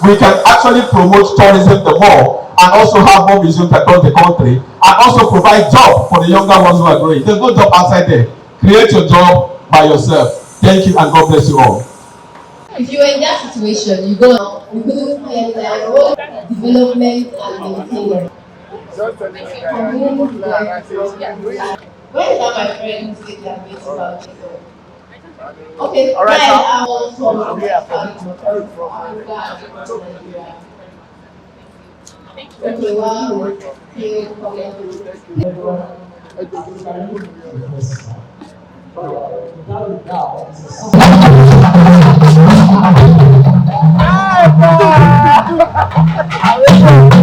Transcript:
we can actually promote tourism the more and also have more museums across the country and also provide job for the younger ones who are growing. There's no job outside there. Create your job by yourself. Thank you and God bless you all. If you are in that situation, you go road development and maintenance. When did my friends say they are going to about it? Okay, all right, then I will talk about Nigeria. Okay, well, you come.